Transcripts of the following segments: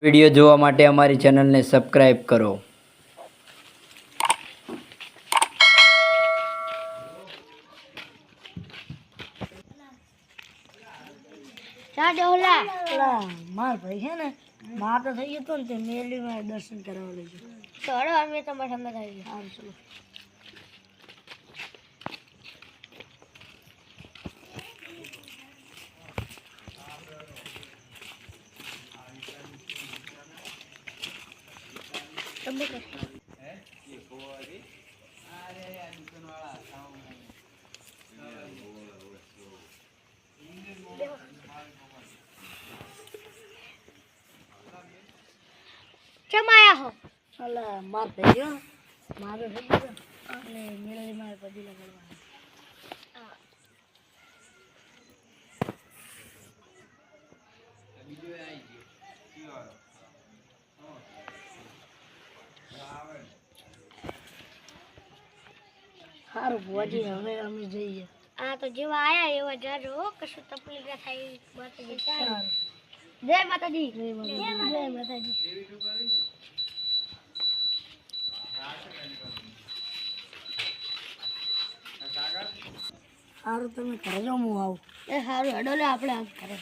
Video જોવા માટે અમારી ચેનલને સબસ્ક્રાઈબ કરો. માર ભાઈ છે ને માર તો થઈ ગયો ને તે મેલીમાં દર્શન કરાવવા લઈ ગયો. તો હળો અમે તમારા સંગત આવી ગયા. સારું ચલો. ચમાયા હો અલા માર થઈ ગયો મારો થઈ ગયો અને મેળવી મારે પછી લગાડવાનું. સારું ભુવાજી હવે અમે જઈએ. આ તો જેવા આયા એવા જાજો કશું તકલીફ ના થાય. જય માતાજી. જય માતાજી. સારું તમે ઘરે જાઓ હું આવું. એ સારું હેડો લે આપણે આમ કરે.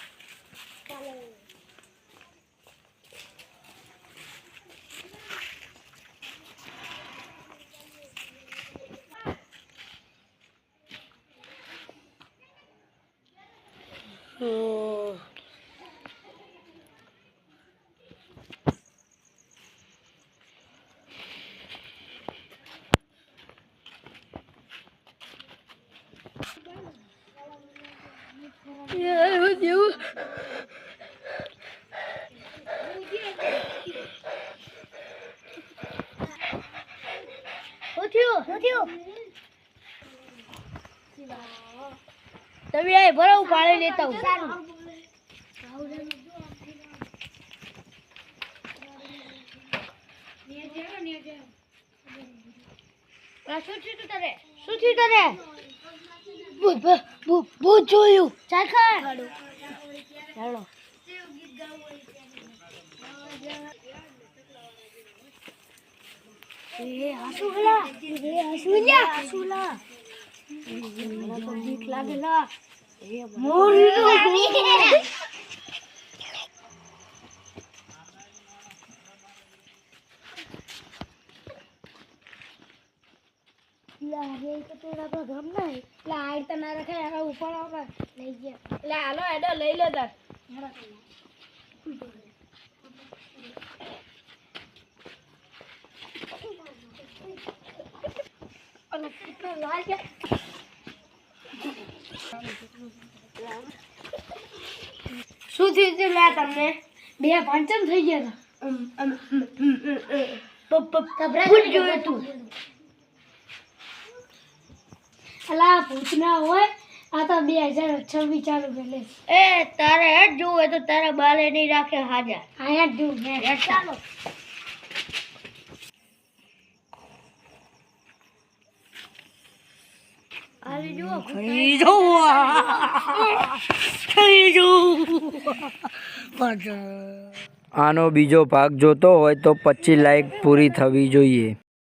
તમે આ ભરો પાણી લેતા હું. શું થયું તારે? ભૂત જોયું. ચાલ ચાલો. લાગેલા ગમ નહીં એટલે આ રીતે ના રખે ઉપર લઈ ગયા. એટલે હાલો એડો લઈ લો તાર. શું થયું હતું લા તમને? બે પંચમ થઈ ગયા હતા. અલા ભૂત ના હોય આ તો 2026 ચાલુ કરે. એ તારે હેડ જોવું હોય તો તારા બાલે નહીં રાખે હાજર. હા હેડ જોવું. ચાલો. આનો બીજો ભાગ જોતો હોય તો 25 લાઈક પૂરી થવી જોઈએ.